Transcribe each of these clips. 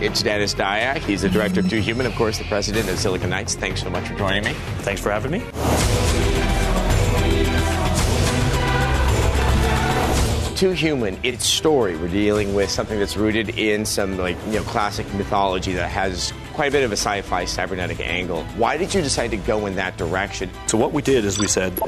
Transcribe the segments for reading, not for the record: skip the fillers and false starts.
It's Dennis Dyack. He's the director of Too Human, of course, the president of Silicon Knights. Thanks so much for joining me. Thanks for having me. Too Human, its story. We're dealing with something that's rooted in some classic mythology that has quite a bit of a sci-fi cybernetic angle. Why did you decide to go in that direction? So what we did is we said,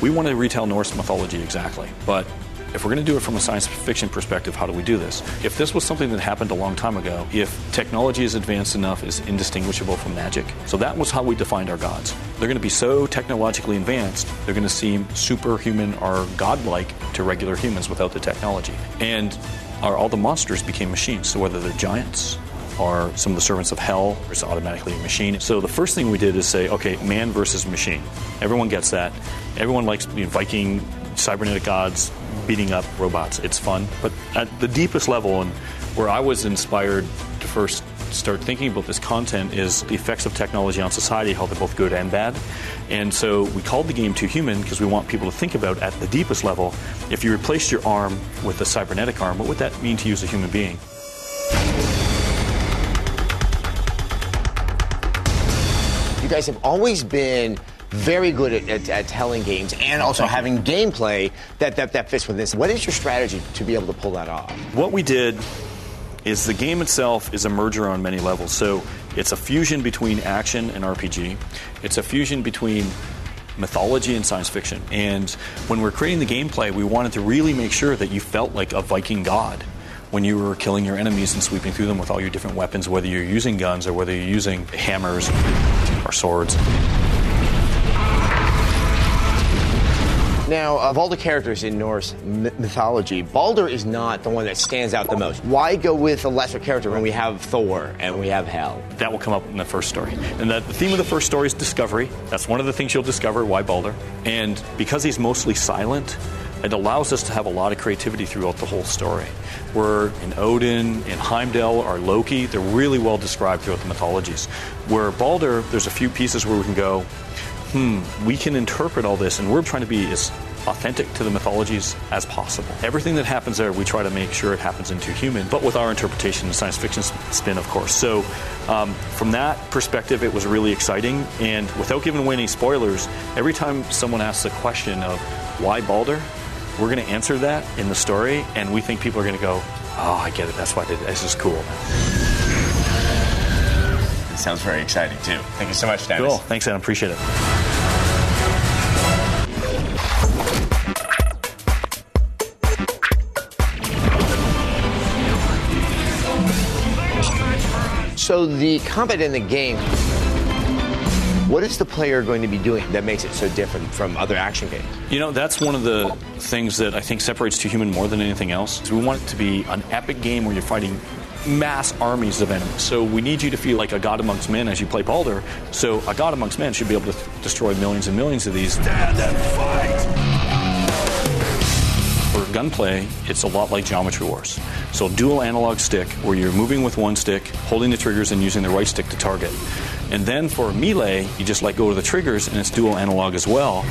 we want to retell Norse mythology exactly, but if we're going to do it from a science fiction perspective, how do we do this? If this was something that happened a long time ago, if technology is advanced enough, is indistinguishable from magic. So that was how we defined our gods. They're going to be so technologically advanced, they're going to seem superhuman or godlike to regular humans without the technology. And all the monsters became machines. So whether they're giants or some of the servants of hell, it's automatically a machine. So the first thing we did is say, okay, man versus machine. Everyone gets that. Everyone likes Viking, cybernetic gods, beating up robots. It's fun. But at the deepest level, and where I was inspired to first start thinking about this content, is the effects of technology on society, how they're both good and bad. And so we called the game Too Human because we want people to think about, at the deepest level, if you replaced your arm with a cybernetic arm, what would that mean to you as a human being? You guys have always been very good at telling games and also having gameplay that fits with this. What is your strategy to be able to pull that off? What we did is the game itself is a merger on many levels. So it's a fusion between action and RPG. It's a fusion between mythology and science fiction. And when we're creating the gameplay, we wanted to really make sure that you felt like a Viking god when you were killing your enemies and sweeping through them with all your different weapons, whether you're using guns or whether you're using hammers or swords. Now, of all the characters in Norse mythology, Baldur is not the one that stands out the most. Why go with a lesser character when we have Thor and we have Hel? That will come up in the first story. And the theme of the first story is discovery. That's one of the things you'll discover, why Baldur. And because he's mostly silent, it allows us to have a lot of creativity throughout the whole story. Where in Odin, in Heimdall, or Loki, they're really well described throughout the mythologies. Where Baldur, there's a few pieces where we can go, we can interpret all this, and we're trying to be as authentic to the mythologies as possible. Everything that happens there, we try to make sure it happens in Too Human, but with our interpretation and science fiction spin, of course. So from that perspective, it was really exciting. And without giving away any spoilers, every time someone asks a question of why Baldur, we're going to answer that in the story, and we think people are going to go, oh, I get it, that's why I did it. This is cool. It sounds very exciting, too. Thank you so much, Dennis. Cool. Thanks, Adam. Appreciate it. So the combat in the game, what is the player going to be doing that makes it so different from other action games? You know, that's one of the things that I think separates Too Human more than anything else. We want it to be an epic game where you're fighting mass armies of enemies. So we need you to feel like a god amongst men as you play Baldur. So a god amongst men should be able to destroy millions and millions of these. Stand and fight! For gunplay, it's a lot like Geometry Wars. So dual analog stick, where you're moving with one stick, holding the triggers and using the right stick to target. And then for melee, you just let go of the triggers and it's dual analog as well.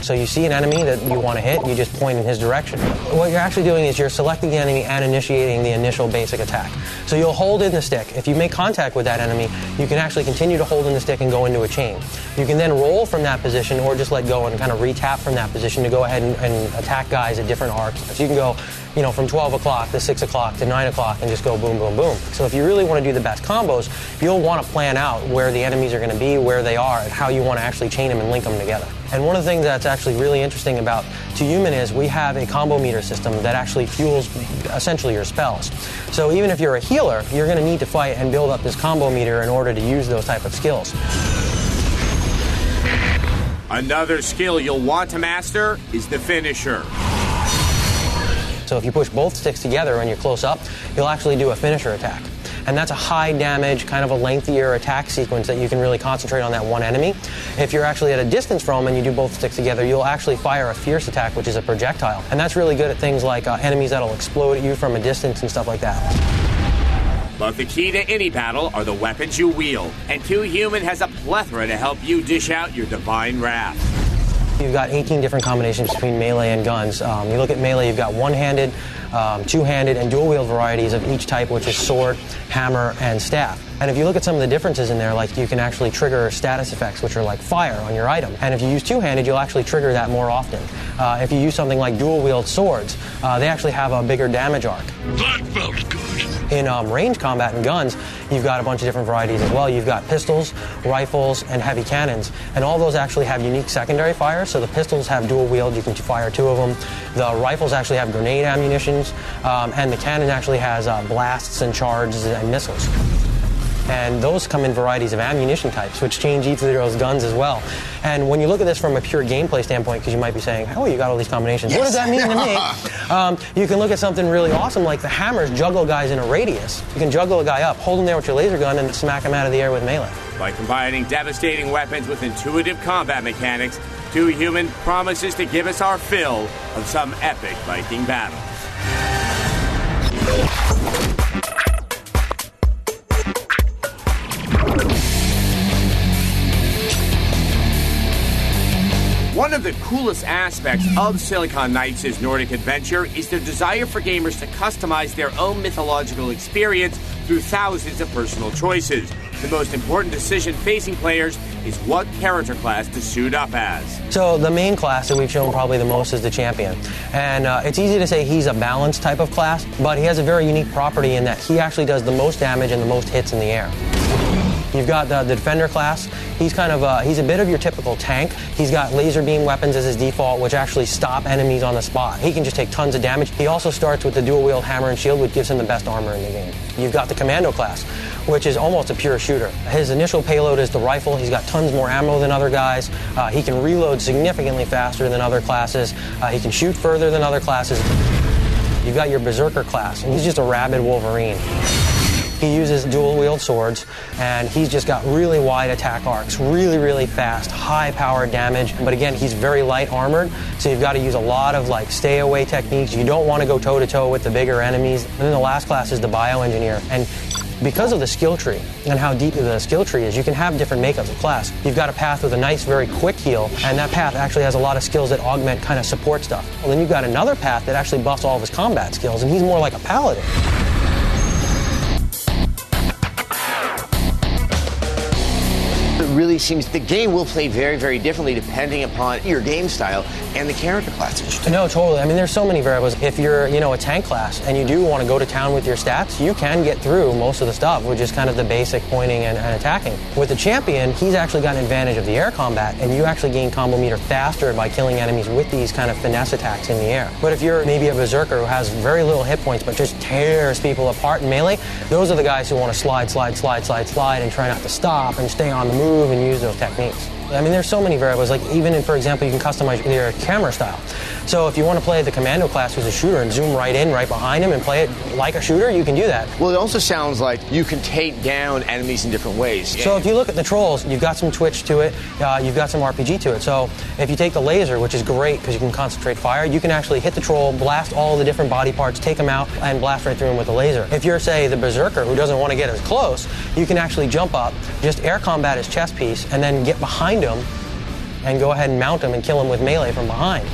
So you see an enemy that you want to hit, you just point in his direction. What you're actually doing is you're selecting the enemy and initiating the initial basic attack. So you'll hold in the stick. If you make contact with that enemy, you can actually continue to hold in the stick and go into a chain. You can then roll from that position or just let go and kind of re-tap from that position to go ahead and attack guys at different arcs. So you can go, from 12 o'clock to 6 o'clock to 9 o'clock and just go boom, boom, boom. So if you really want to do the best combos, you'll want to plan out where the enemies are going to be, where they are, and how you want to actually chain them and link them together. And one of the things that's actually really interesting about Too Human is we have a combo meter system that actually fuels essentially your spells. So even if you're a healer, you're going to need to fight and build up this combo meter in order to use those type of skills. Another skill you'll want to master is the finisher. So if you push both sticks together when you're close up, you'll actually do a finisher attack. And that's a high damage, kind of a lengthier attack sequence that you can really concentrate on that one enemy. If you're actually at a distance from and you do both sticks together, you'll actually fire a fierce attack, which is a projectile. And that's really good at things like enemies that'll explode at you from a distance and stuff like that. But the key to any battle are the weapons you wield. And Too Human has a plethora to help you dish out your divine wrath. You've got 18 different combinations between melee and guns. You look at melee, you've got one-handed, two-handed, and dual-wield varieties of each type, which is sword, hammer, and staff. And if you look at some of the differences in there, like you can actually trigger status effects, which are like fire on your item. And if you use two-handed, you'll actually trigger that more often. If you use something like dual-wield swords, they actually have a bigger damage arc. That felt good. In range combat and guns, you've got a bunch of different varieties as well. You've got pistols, rifles, and heavy cannons. And all those actually have unique secondary fire. So the pistols have dual wield. You can fire 2 of them. The rifles actually have grenade ammunitions. And the cannon actually has blasts and charges and missiles. And those come in varieties of ammunition types, which change each of those guns as well. And when you look at this from a pure gameplay standpoint, because you might be saying, oh, you got all these combinations. Yes. What does that mean to me? You can look at something really awesome like the hammers juggle guys in a radius. You can juggle a guy up, hold him there with your laser gun, and smack him out of the air with melee. By combining devastating weapons with intuitive combat mechanics, Too Human promises to give us our fill of some epic Viking battles. One of the coolest aspects of Silicon Knights' Nordic adventure is their desire for gamers to customize their own mythological experience through thousands of personal choices. The most important decision facing players is what character class to suit up as. So the main class that we've shown probably the most is the champion. And it's easy to say he's a balanced type of class, but he has a very unique property in that he actually does the most damage and the most hits in the air. You've got the defender class. He's kind of he's a bit of your typical tank. He's got laser beam weapons as his default, which actually stop enemies on the spot. He can just take tons of damage. He also starts with the dual wield hammer and shield, which gives him the best armor in the game. You've got the commando class, which is almost a pure shooter. His initial payload is the rifle. He's got tons more ammo than other guys. He can reload significantly faster than other classes. He can shoot further than other classes. You've got your berserker class, and he's just a rabid Wolverine. He uses dual-wield swords, and he's just got really wide attack arcs, really, really fast, high-powered damage. But again, he's very light armored, so you've got to use a lot of stay-away techniques. You don't want to go toe-to-toe with the bigger enemies. And then the last class is the bioengineer. And because of the skill tree and how deep the skill tree is, you can have different makeups of class. You've got a path with a nice, very quick heal, and that path actually has a lot of skills that augment kind of support stuff. Well, then you've got another path that actually buffs all of his combat skills, and he's more like a paladin. It really seems the game will play very, very differently depending upon your game style and the character classes. No, totally. I mean, there's so many variables. If you're, a tank class and you do want to go to town with your stats, you can get through most of the stuff, which is kind of the basic pointing and attacking. With the champion, he's actually got an advantage of the air combat, and you actually gain combo meter faster by killing enemies with these kind of finesse attacks in the air. But if you're maybe a berserker who has very little hit points but just tears people apart in melee, those are the guys who want to slide, and try not to stop and stay on the move and use those techniques. I mean, there's so many variables. Like even in, for example, you can customize your camera style. So if you want to play the commando class who's a shooter and zoom right in, right behind him and play it like a shooter, you can do that. Well, it also sounds like you can take down enemies in different ways. So if you look at the trolls, you've got some twitch to it, you've got some RPG to it. So if you take the laser, which is great because you can concentrate fire, you can actually hit the troll, blast all the different body parts, take them out, and blast right through him with a laser. If you're, say, the berserker who doesn't want to get as close, you can actually jump up, just air combat his chest piece, and then get behind him and go ahead and mount him and kill him with melee from behind.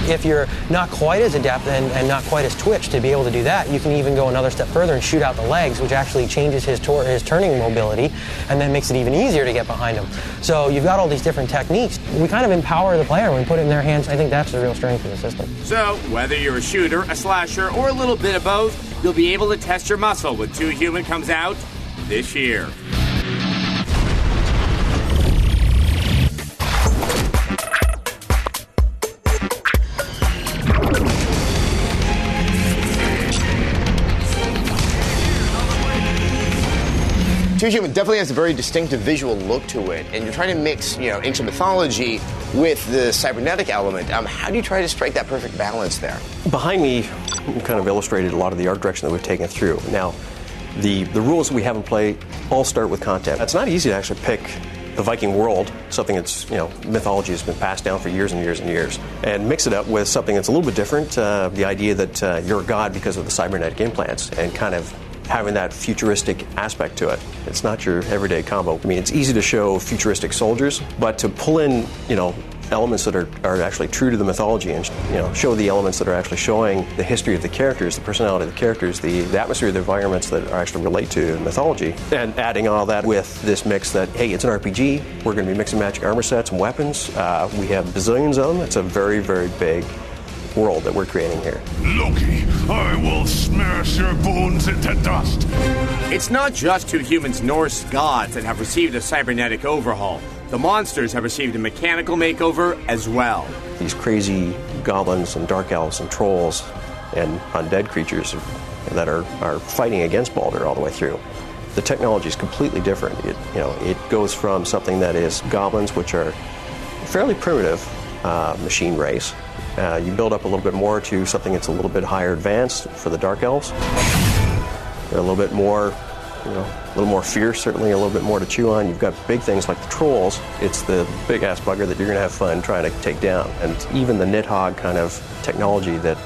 If you're not quite as adept and not quite as twitched to be able to do that, you can even go another step further and shoot out the legs, which actually changes his turning mobility and then makes it even easier to get behind him. So you've got all these different techniques. We kind of empower the player when we put it in their hands. I think that's the real strength of the system. So whether you're a shooter, a slasher, or a little bit of both, you'll be able to test your muscle when Too Human comes out this year. Too Human definitely has a very distinctive visual look to it, and you're trying to mix, ancient mythology with the cybernetic element. How do you try to strike that perfect balance there? Behind me, kind of illustrated a lot of the art direction that we've taken through. Now, the rules that we have in play all start with content. It's not easy to actually pick the Viking world, something that's, mythology has been passed down for years and years and years, and mix it up with something that's a little bit different, the idea that you're a god because of the cybernetic implants, and kind of having that futuristic aspect to it. It's not your everyday combo. I mean, it's easy to show futuristic soldiers, but to pull in, elements that are actually true to the mythology, and show the elements that are actually showing the history of the characters, the personality of the characters, the atmosphere of the environments that actually relate to mythology, and adding all that with this mix that, hey, it's an RPG, we're going to be mixing matching armor sets and weapons, we have bazillions of them. It's a very, very big world that we're creating here. Loki, I will smash your bones into dust. It's not just two humans Norse gods that have received a cybernetic overhaul. The monsters have received a mechanical makeover as well. These crazy goblins and dark elves and trolls and undead creatures that are fighting against Baldur all the way through. The technology is completely different. It goes from something that is goblins, which are fairly primitive machine race. You build up a little bit more to something that's a little bit higher advanced for the dark elves. They're a little bit more, a little more fierce, certainly a little bit more to chew on. You've got big things like the trolls. It's the big-ass bugger that you're going to have fun trying to take down. And even the Nidhogg kind of technology that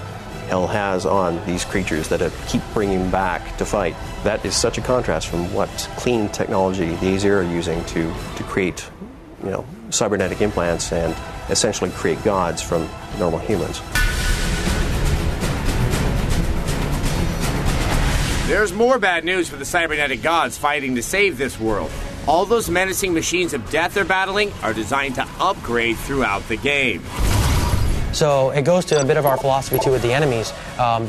Hell has on these creatures that keep bringing back to fight, that is such a contrast from what clean technology the Aesir are using to create, cybernetic implants and essentially create gods from normal humans. There's more bad news for the cybernetic gods fighting to save this world. All those menacing machines of death they're battling are designed to upgrade throughout the game. So it goes to a bit of our philosophy too with the enemies.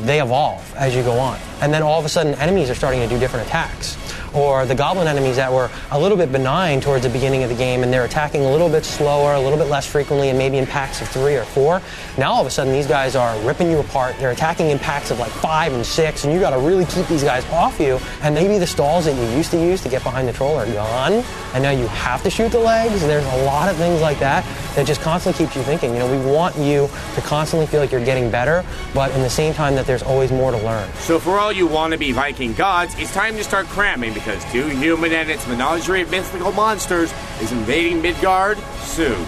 They evolve as you go on. And then all of a sudden enemies are starting to do different attacks. Or the goblin enemies that were a little bit benign towards the beginning of the game and they're attacking a little bit slower, a little bit less frequently, and maybe in packs of 3 or 4. Now all of a sudden these guys are ripping you apart. They're attacking in packs of like 5 and 6, and you got to really keep these guys off you. And maybe the stalls that you used to use to get behind the troll are gone, and now you have to shoot the legs. There's a lot of things like that that just constantly keeps you thinking. We want you to constantly feel like you're getting better, but in the same time that there's always more to learn. So for all you wannabe Viking gods, it's time to start cramming, because Too Human and its menagerie of mythical monsters is invading Midgard soon.